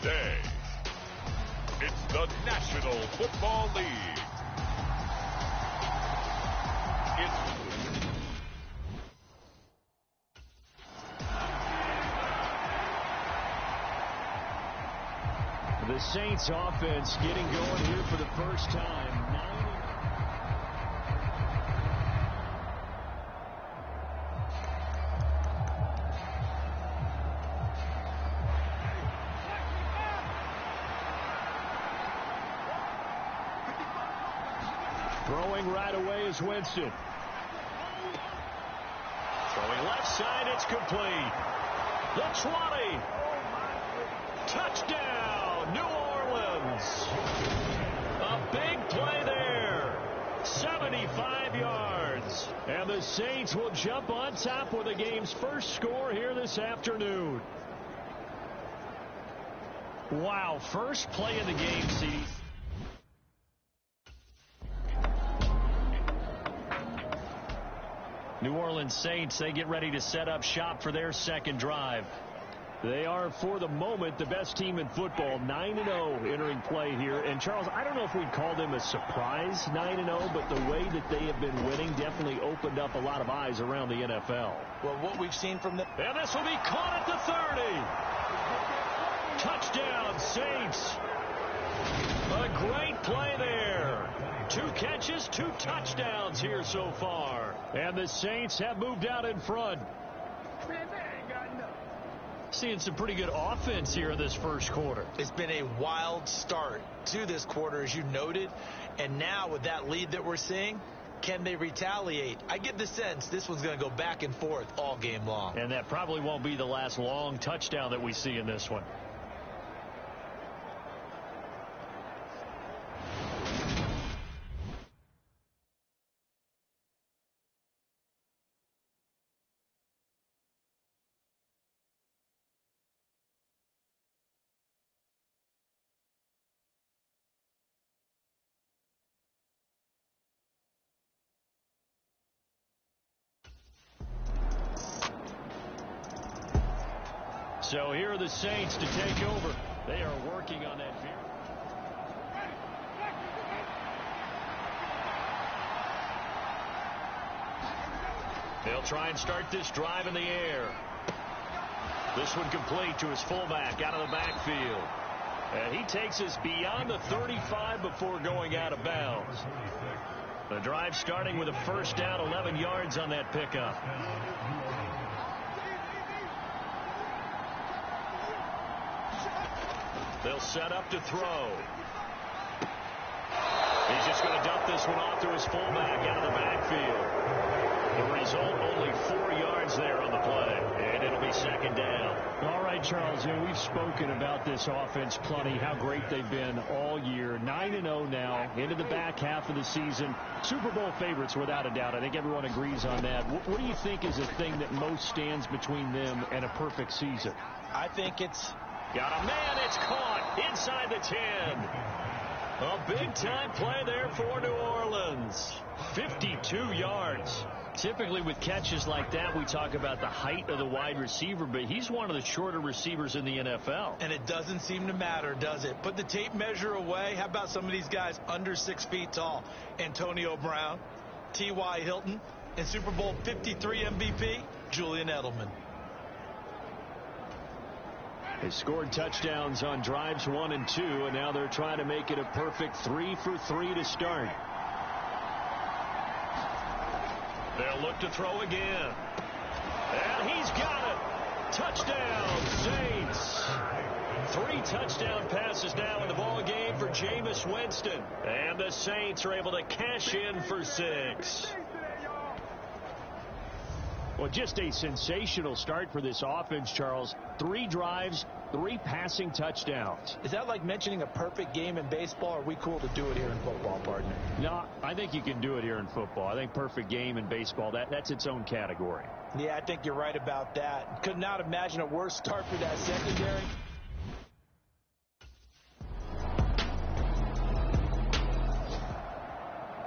today. It's the National Football League. The Saints offense getting going here for the first time. Throwing right away is Winston. Throwing left side, it's complete. The 20. Touchdown, New Orleans. A big play there. 75 yards. And the Saints will jump on top with the game's first score here this afternoon. Wow, first play of the game, C. New Orleans Saints, they get ready to set up shop for their second drive. They are, for the moment, the best team in football, 9-0 entering play here. And, Charles, I don't know if we'd call them a surprise 9-0, but the way that they have been winning definitely opened up a lot of eyes around the NFL. Well, what we've seen from them. And this will be caught at the 30. Touchdown, Saints. A great play there. 2 catches, 2 touchdowns here so far. And the Saints have moved out in front. Seeing some pretty good offense here in this first quarter. It's been a wild start to this quarter, as you noted. And now with that lead that we're seeing, can they retaliate? I get the sense this one's going to go back and forth all game long. And that probably won't be the last long touchdown that we see in this one. So here are the Saints to take over. They are working on that veer. They'll try and start this drive in the air. This one complete to his fullback out of the backfield. And he takes us beyond the 35 before going out of bounds. The drive starting with a first down, 11 yards on that pickup. They'll set up to throw. He's just going to dump this one off to his fullback out of the backfield. The result, only 4 yards there on the play, and it'll be second down. All right, Charles, we've spoken about this offense plenty, how great they've been all year. 9-0 now, into the back half of the season. Super Bowl favorites, without a doubt. I think everyone agrees on that. What do you think is the thing that most stands between them and a perfect season? I think it's... Got a man, it's caught inside the 10. A big-time play there for New Orleans. 52 yards. Typically with catches like that, we talk about the height of the wide receiver, but he's one of the shorter receivers in the NFL. And it doesn't seem to matter, does it? Put the tape measure away. How about some of these guys under 6 feet tall? Antonio Brown, T.Y. Hilton, and Super Bowl 53 MVP, Julian Edelman. They scored touchdowns on drives 1 and 2, and now they're trying to make it a perfect 3 for 3 to start. They'll look to throw again. And he's got it. Touchdown, Saints. 3 touchdown passes now in the ball game for Jameis Winston. And the Saints are able to cash in for 6. Well, just a sensational start for this offense, Charles. 3 drives, 3 passing touchdowns. Is that like mentioning a perfect game in baseball, or are we cool to do it here in football, partner? No, I think you can do it here in football. I think perfect game in baseball, that's its own category. Yeah, I think you're right about that. Could not imagine a worse start for that secondary.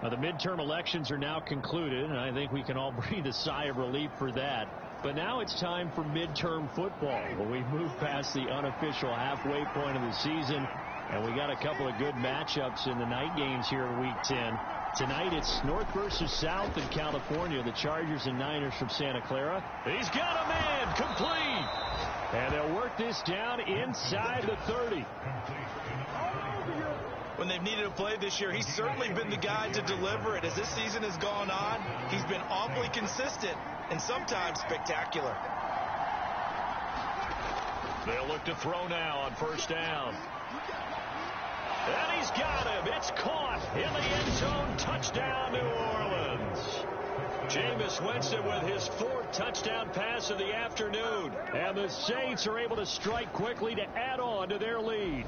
Now, the midterm elections are now concluded, and I think we can all breathe a sigh of relief for that. But now it's time for midterm football. Well, we've moved past the unofficial halfway point of the season, and we got a couple of good matchups in the night games here in Week 10. Tonight it's North versus South in California. The Chargers and Niners from Santa Clara. He's got a man complete. And they'll work this down inside the 30. When they've needed a play this year, he's certainly been the guy to deliver it. As this season has gone on, he's been awfully consistent and sometimes spectacular. They'll look to throw now on first down. And he's got him. It's caught in the end zone. Touchdown, New Orleans. Jameis Winston with his 4th touchdown pass of the afternoon. And the Saints are able to strike quickly to add on to their lead.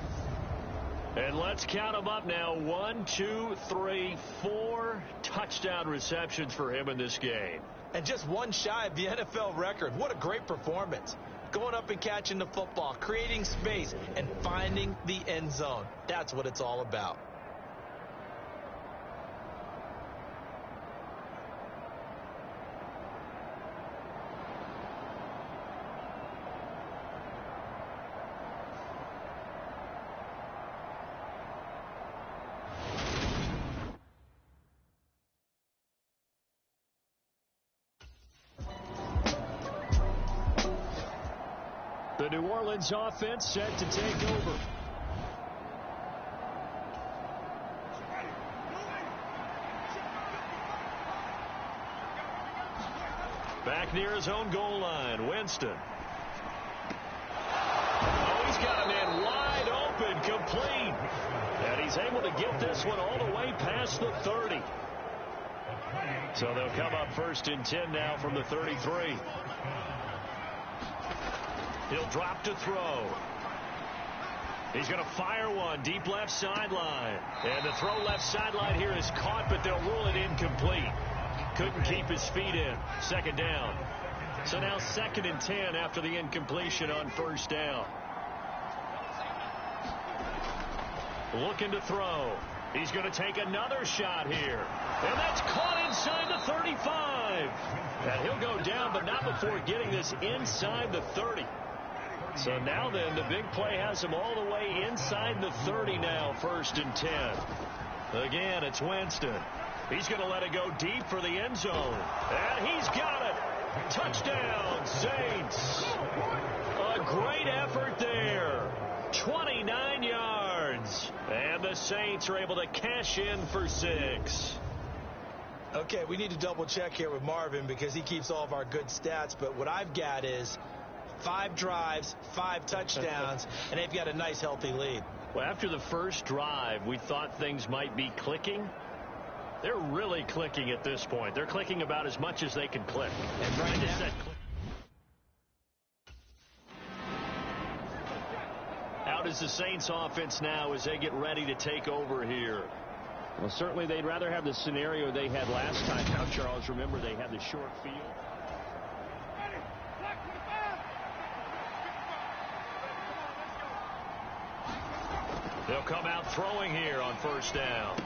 And let's count them up now. 1, 2, 3, 4 touchdown receptions for him in this game. And just one shy of the NFL record. What a great performance. Going up and catching the football, creating space, and finding the end zone. That's what it's all about. The New Orleans offense set to take over. Back near his own goal line, Winston. Oh, he's got a man wide open, complete. And he's able to get this one all the way past the 30. So they'll come up 1st and 10 now from the 33. He'll drop to throw. He's going to fire one deep left sideline. And the throw left sideline here is caught, but they'll rule it incomplete. Couldn't keep his feet in. 2nd down. So now 2nd and 10 after the incompletion on 1st down. Looking to throw. He's going to take another shot here. And that's caught inside the 35. And he'll go down, but not before getting this inside the 30. So now then, the big play has him all the way inside the 30 now, 1st and 10. Again, it's Winston. He's going to let it go deep for the end zone. And he's got it. Touchdown, Saints. A great effort there. 29 yards. And the Saints are able to cash in for 6. Okay, we need to double check here with Marvin because he keeps all of our good stats. But what I've got is 5 drives, 5 touchdowns, and they've got a nice, healthy lead. Well, after the first drive, we thought things might be clicking. They're really clicking at this point. They're clicking about as much as they can click. And right now, out is the Saints offense now as they get ready to take over here. Well, certainly they'd rather have the scenario they had last time out, Charles. Remember, they had the short field. They'll come out throwing here on 1st down.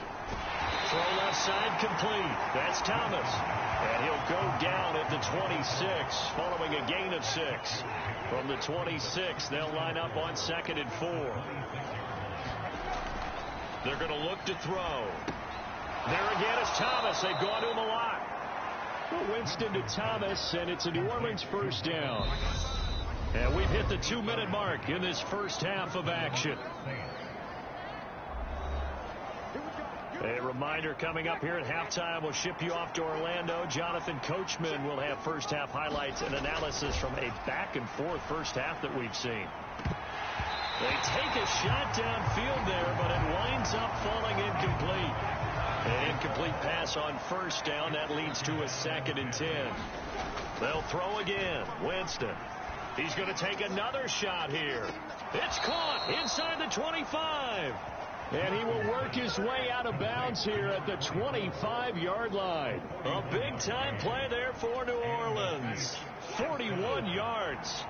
Throw left side complete. That's Thomas. And he'll go down at the 26 following a gain of 6. From the 26, they'll line up on 2nd and 4. They're going to look to throw. There again is Thomas. They've gone to him a lot. Well, Winston to Thomas, and it's a New Orleans 1st down. And we've hit the 2-minute mark in this first half of action. A reminder coming up here at halftime. We'll ship you off to Orlando. Jonathan Coachman will have first half highlights and analysis from a back-and-forth first half that we've seen. They take a shot downfield there, but it winds up falling incomplete. An incomplete pass on 1st down. That leads to a 2nd and 10. They'll throw again. Winston. He's going to take another shot here. It's caught inside the 25. And he will work his way out of bounds here at the 25-yard line. A big-time play there for New Orleans. 41 yards.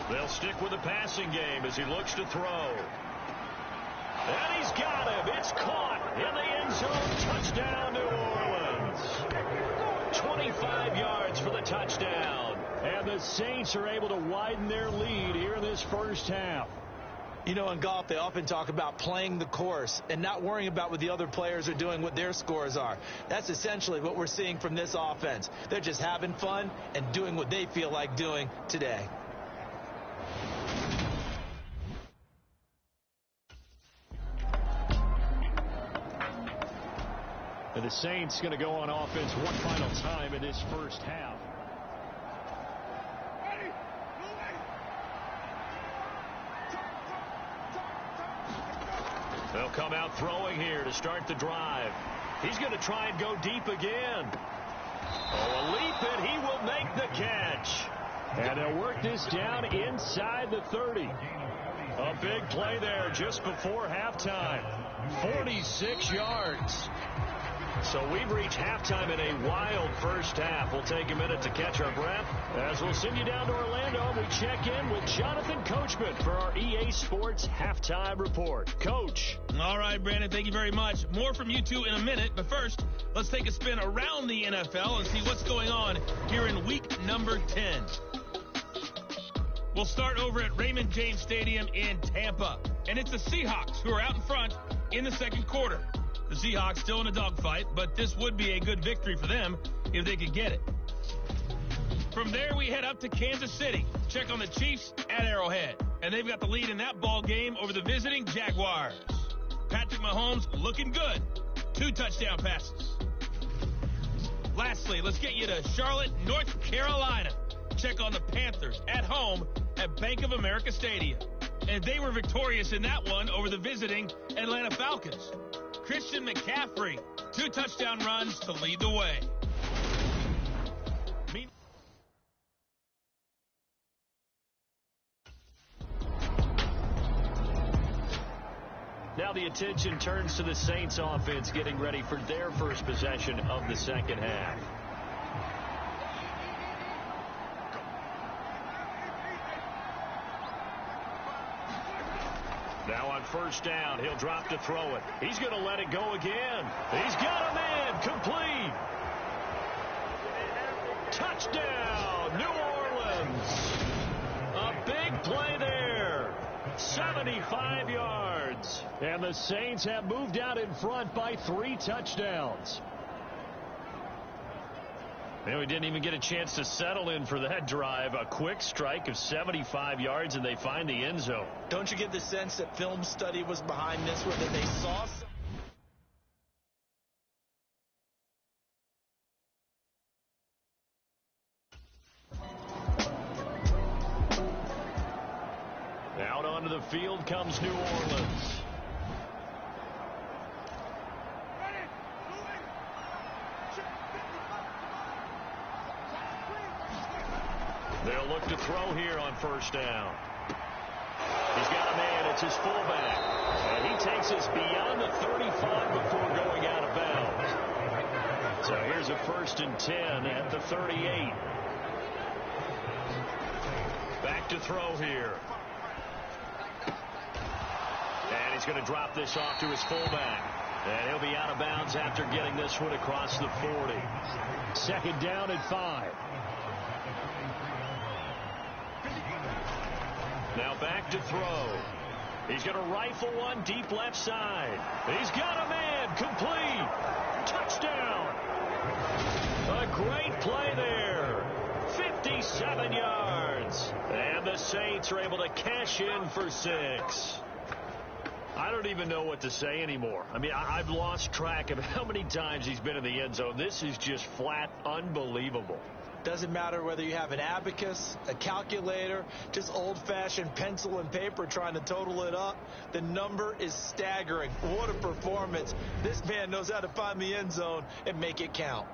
They'll stick with the passing game as he looks to throw. And he's got him. It's caught in the end zone. Touchdown, New Orleans. 25 yards for the touchdown. And the Saints are able to widen their lead here in this first half. You know, in golf, they often talk about playing the course and not worrying about what the other players are doing, what their scores are. That's essentially what we're seeing from this offense. They're just having fun and doing what they feel like doing today. And the Saints going to go on offense one final time in this first half. They'll come out throwing here to start the drive. He's going to try and go deep again. Oh, a leap, and he will make the catch. And they'll work this down inside the 30. A big play there just before halftime. 46 yards. So we've reached halftime in a wild first half. We'll take a minute to catch our breath as we'll send you down to Orlando and we check in with Jonathan Coachman for our EA Sports Halftime Report. Coach. All right, Brandon, thank you very much. More from you two in a minute, but first, let's take a spin around the NFL and see what's going on here in week number 10. We'll start over at Raymond James Stadium in Tampa, and it's the Seahawks who are out in front in the second quarter. The Seahawks still in a dogfight, but this would be a good victory for them if they could get it. From there, we head up to Kansas City. Check on the Chiefs at Arrowhead. And they've got the lead in that ball game over the visiting Jaguars. Patrick Mahomes looking good. 2 touchdown passes. Lastly, let's get you to Charlotte, North Carolina. Check on the Panthers at home at Bank of America Stadium. And they were victorious in that one over the visiting Atlanta Falcons. Christian McCaffrey, 2 touchdown runs to lead the way. Now the attention turns to the Saints offense getting ready for their first possession of the second half. Now on first down, he'll drop to throw it. He's going to let it go again. He's got a man complete. Touchdown, New Orleans. A big play there. 75 yards. And the Saints have moved out in front by 3 touchdowns. And we didn't even get a chance to settle in for that drive. A quick strike of 75 yards, and they find the end zone. Don't you get the sense that film study was behind this, where that they saw some... Out onto the field comes New Orleans. They'll look to throw here on first down. He's got a man. It's his fullback. And he takes us beyond the 35 before going out of bounds. So here's a 1st and 10 at the 38. Back to throw here. And he's going to drop this off to his fullback. And he'll be out of bounds after getting this one across the 40. 2nd down and 5. Now back to throw. He's going to rifle one deep left side. He's got a man complete. Touchdown. A great play there. 57 yards. And the Saints are able to cash in for 6. I don't even know what to say anymore. I mean, I've lost track of how many times he's been in the end zone. This is just flat unbelievable. Doesn't matter whether you have an abacus, a calculator, just old-fashioned pencil and paper trying to total it up. The number is staggering. What a performance. This man knows how to find the end zone and make it count.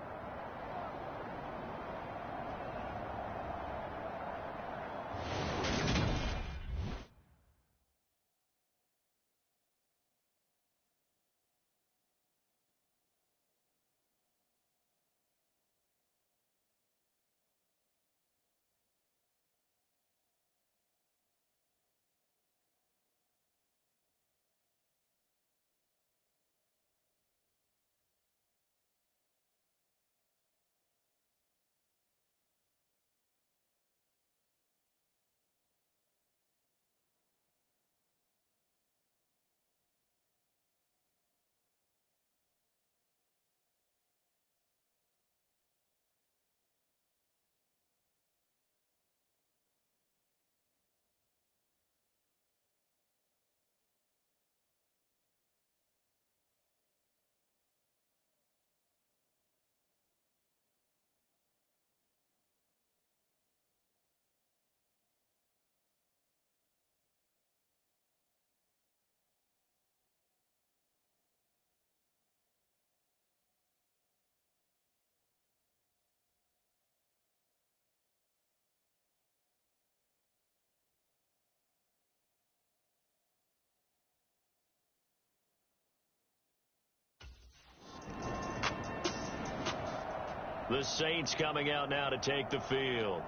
The Saints coming out now to take the field.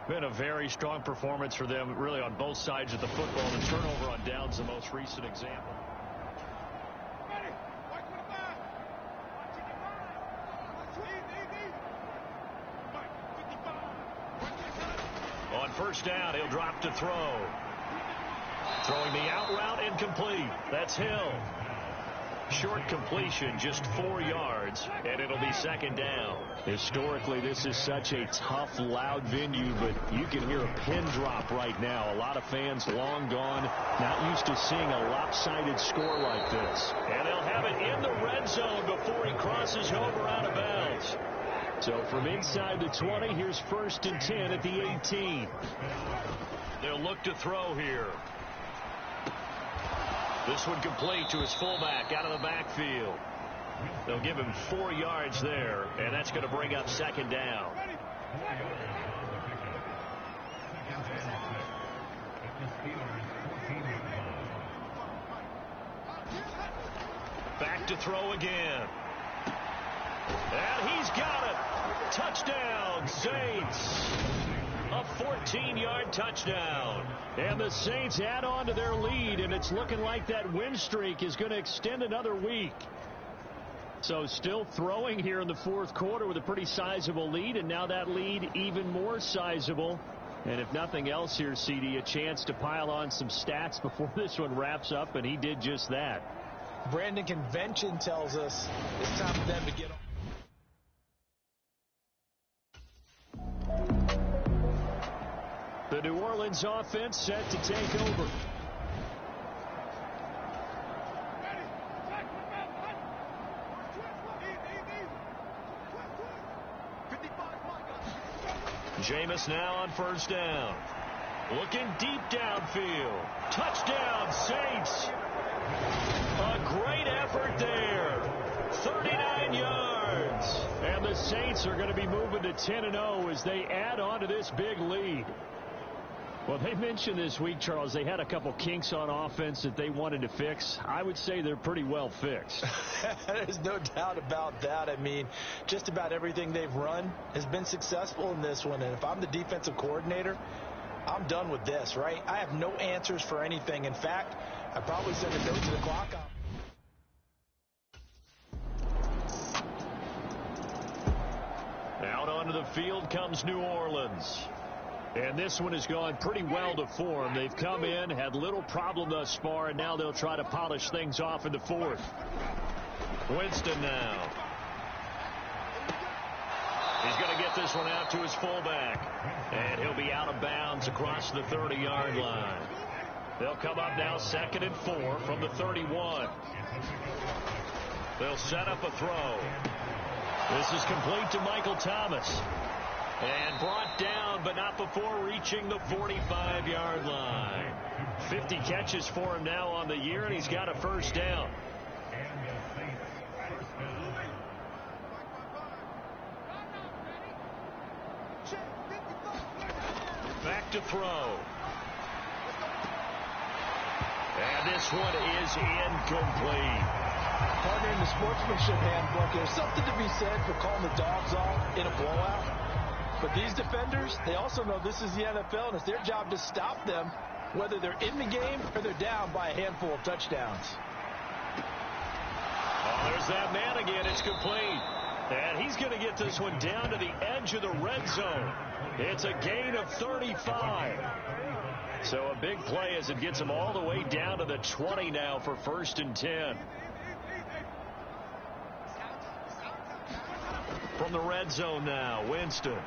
Been a very strong performance for them, really, on both sides of the football. The turnover on downs, the most recent example. On first down, he'll drop to throw. Throwing the out route incomplete. That's Hill. Short completion, just 4 yards, and it'll be second down. Historically, this is such a tough, loud venue, but you can hear a pin drop right now. A lot of fans long gone, not used to seeing a lopsided score like this. And they'll have it in the red zone before he crosses over out of bounds. So from inside the 20, here's 1st and 10 at the 18. They'll look to throw here. This one complete to his fullback out of the backfield. They'll give him 4 yards there, and that's going to bring up second down. Back to throw again. And he's got it. Touchdown, Saints. A 14-yard touchdown. And the Saints add on to their lead, and it's looking like that win streak is going to extend another week. So still throwing here in the 4th quarter with a pretty sizable lead, and now that lead even more sizable. And if nothing else here, CD, a chance to pile on some stats before this one wraps up, and he did just that. Brandon, convention tells us it's time for them to get on. The New Orleans offense set to take over. Jameis now on first down. Looking deep downfield. Touchdown, Saints. A great effort there. 39 yards. And the Saints are going to be moving to 10-0 as they add on to this big lead. Well, they mentioned this week, Charles, they had a couple kinks on offense that they wanted to fix. I would say they're pretty well fixed. There's no doubt about that. I mean, just about everything they've run has been successful in this one. And if I'm the defensive coordinator, I'm done with this, right? I have no answers for anything. In fact, I probably send a note to the clock on. Out onto the field comes New Orleans. And this one has gone pretty well to form. They've come in, had little problem thus far, and now they'll try to polish things off in the 4th. Winston now. He's going to get this one out to his fullback. And he'll be out of bounds across the 30-yard line. They'll come up now 2nd and 4 from the 31. They'll set up a throw. This is complete to Michael Thomas. And brought down, but not before reaching the 45-yard line. 50 catches for him now on the year, and he's got a first down. Back to throw. And this one is incomplete. Partner, in the sportsmanship handbook, there's something to be said for calling the dogs off in a blowout. But these defenders, they also know this is the NFL, and it's their job to stop them, whether they're in the game or they're down by a handful of touchdowns. Oh, there's that man again. It's complete. And he's going to get this one down to the edge of the red zone. It's a gain of 35. So a big play as it gets him all the way down to the 20 now for 1st and 10. From the red zone now, Winston.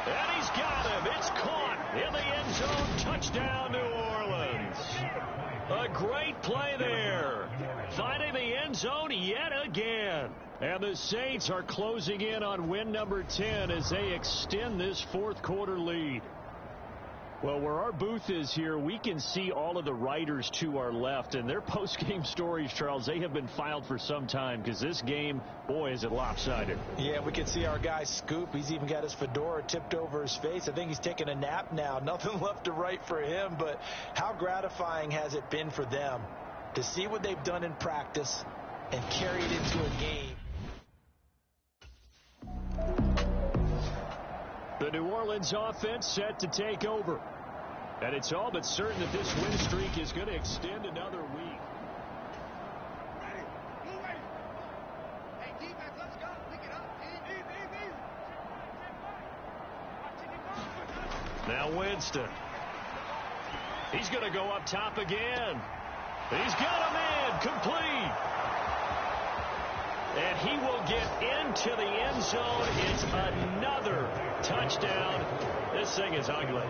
And he's got him. It's caught in the end zone. Touchdown, New Orleans. A great play there. Finding the end zone yet again. And the Saints are closing in on win number 10 as they extend this 4th quarter lead. Well, where our booth is here, we can see all of the writers to our left, and their post-game stories, Charles, they have been filed for some time because this game, boy, is it lopsided. Yeah, we can see our guy Scoop. He's even got his fedora tipped over his face. I think he's taking a nap now. Nothing left to write for him, but how gratifying has it been for them to see what they've done in practice and carry it into a game? New Orleans offense set to take over. And it's all but certain that this win streak is going to extend another week. Now Winston. He's going to go up top again. He's got a man complete. And he will get into the end zone. It's another touchdown. This thing is ugly.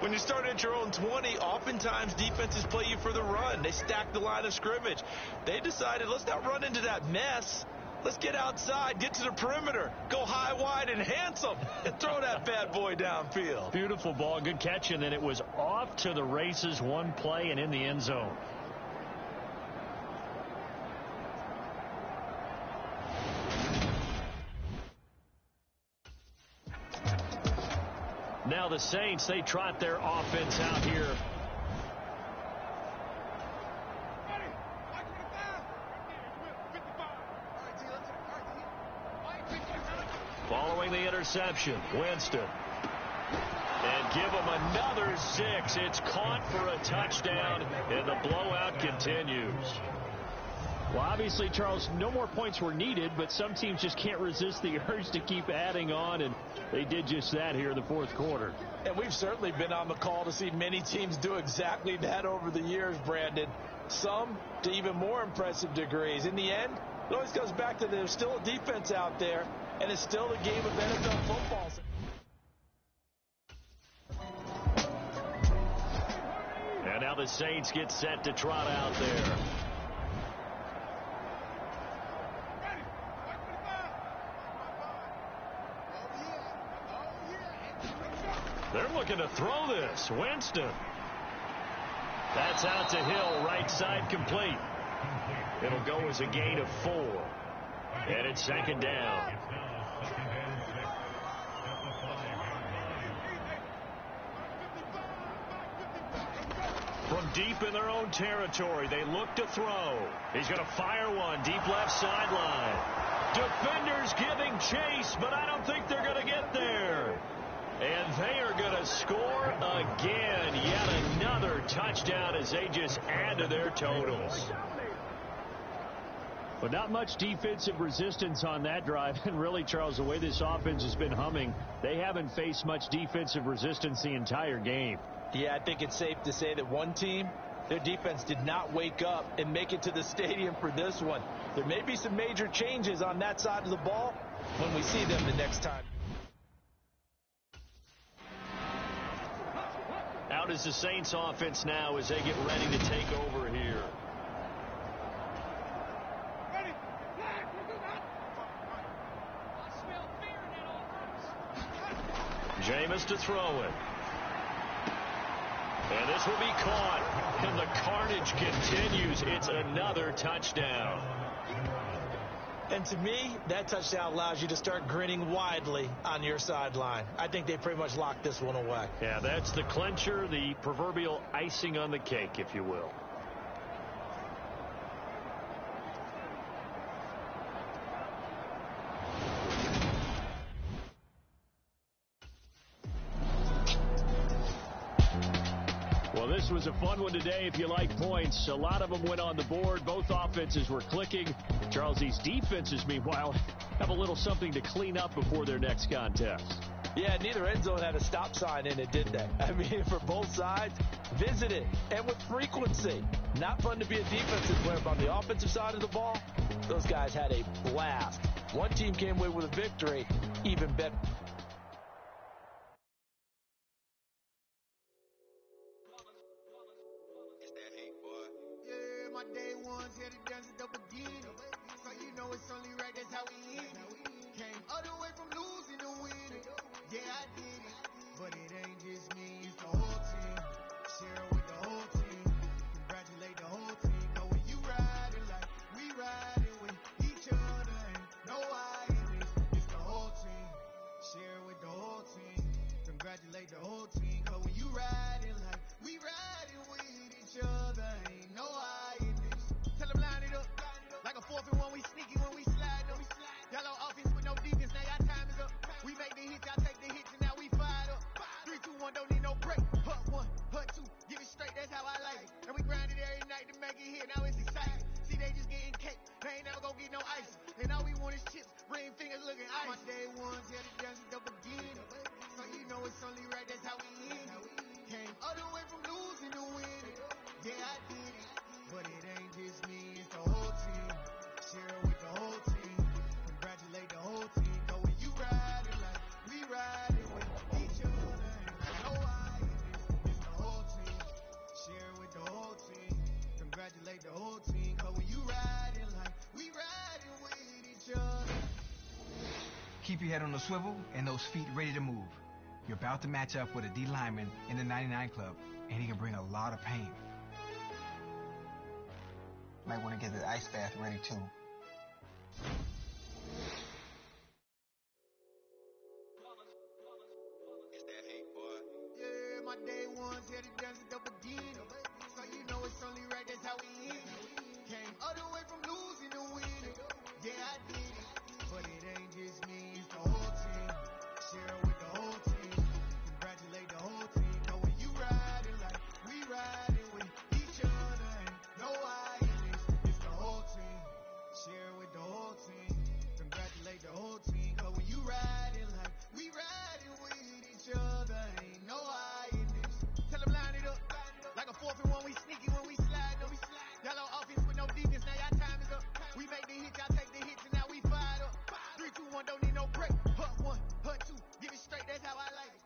When you start at your own 20, oftentimes defenses play you for the run. They stack the line of scrimmage. They decided, let's not run into that mess. Let's get outside, get to the perimeter, go high, wide, and handsome, and throw that bad boy downfield. Beautiful ball, good catch, and then it was off to the races, one play, and in the end zone. Now the Saints, they trot their offense out here. Following the interception, Winston. And give him another 6. It's caught for a touchdown, and the blowout continues. Well, obviously, Charles, no more points were needed, but some teams just can't resist the urge to keep adding on, and they did just that here in the fourth quarter. And we've certainly been on the call to see many teams do exactly that over the years, Brandon. Some to even more impressive degrees. In the end, it always comes back to there's still a defense out there, and it's still a game of NFL football. And now the Saints get set to trot out there. They're looking to throw this. Winston. That's out to Hill, right side complete. It'll go as a gain of 4. And it's second down. From deep in their own territory, they look to throw. He's going to fire one deep left sideline. Defenders giving chase, but I don't think they're going to get there. And they are going to score again. Yet another touchdown as they just add to their totals. But not much defensive resistance on that drive. And really, Charles, the way this offense has been humming, they haven't faced much defensive resistance the entire game. Yeah, I think it's safe to say that one team, their defense did not wake up and make it to the stadium for this one. There may be some major changes on that side of the ball when we see them the next time. Out is the Saints offense now as they get ready to take over here. Jameis to throw it. And this will be caught. And the carnage continues. It's another touchdown. And to me, that touchdown allows you to start grinning widely on your sideline. I think they pretty much locked this one away. Yeah, that's the clincher, the proverbial icing on the cake, if you will. Well, this was a fun one today if you like points. A lot of them went on the board. Both offenses were clicking. Charles, these defenses, meanwhile, have a little something to clean up before their next contest. Yeah, neither end zone had a stop sign in it, did they? I mean, for both sides, visit it, and with frequency. Not fun to be a defensive player, but on the offensive side of the ball, those guys had a blast. One team came away with a victory, even better. My day ones here to dance it up again. So you know it's only right, that's how we end it. Came all the way from losing to winning. Yeah, I did it. But it ain't just me, it's the whole team. Share it with the whole team. Congratulate the whole team. Knowing you riding like we riding with each other. Ain't no hiding this. It's the whole team. Share no ice. And all we want is chips, ring fingers looking ice. My day ones, yeah, the dance is the beginning. So you know it's only right, that's how we end it. Came all the way from losing to winning. Yeah, I did it. But it ain't just me, it's the whole team. Share it with the whole team. Congratulate the whole team. Go when you ride it like we ride it with each other. And no I it's the whole team. Share it with the whole team. Congratulate the whole team. Go when you ride it like we ride it with each other. Keep your head on the swivel and those feet ready to move. You're about to match up with a D lineman in the 99 Club, and he can bring a lot of pain. Might want to get the ice bath ready too. Yeah, my day ones, yeah, the dance is the beginning. So you know it's only right, that's how we end it. Came all the way from losing to winning. Yeah, I did it. But it ain't just me, it's the whole team. Share it with the whole team. Congratulate the whole team. Go when you ride it like we ride it with each other. And no I it's the whole team. Share it with the whole team. Congratulate the whole team. Go when you ride it like we ride it with each other. Ain't no I in this. Tell them line it up. Like a 4th and 1, we sneaky when we slide up. Yellow offense with no defense, now y'all time is up. We make the hits, y'all take the hits, and now we fired up. 3, 2, 1, don't need no break. Hut 1, hut 2, give it straight, that's how I like it.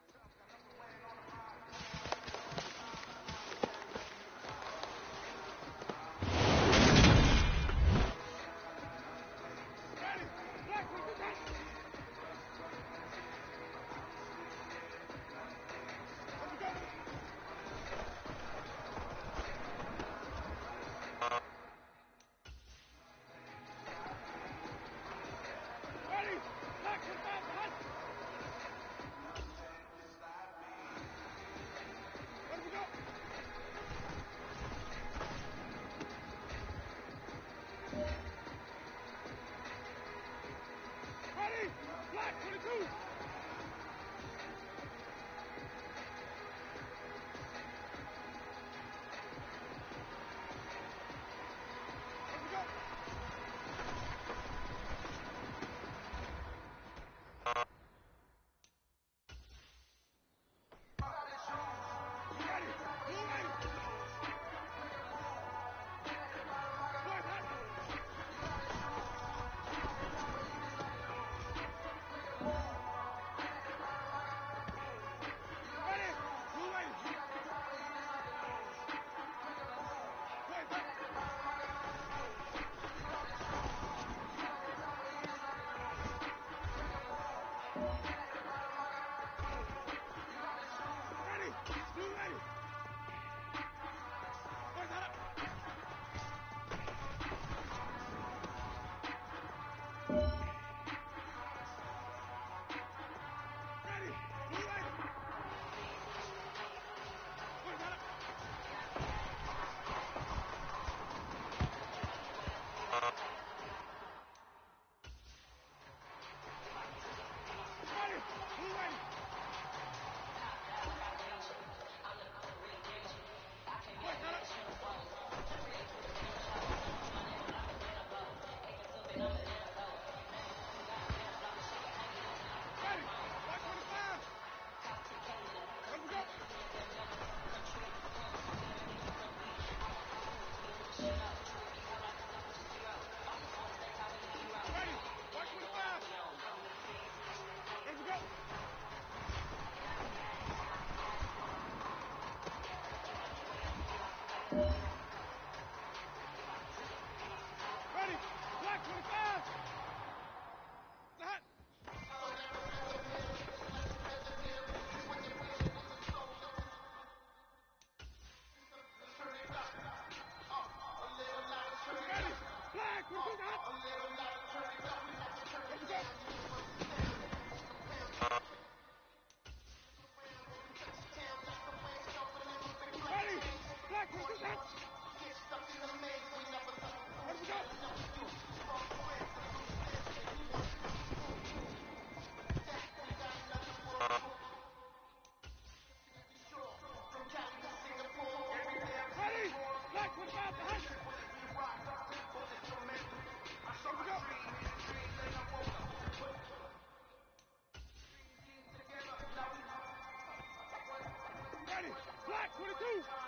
Ready. Black 22.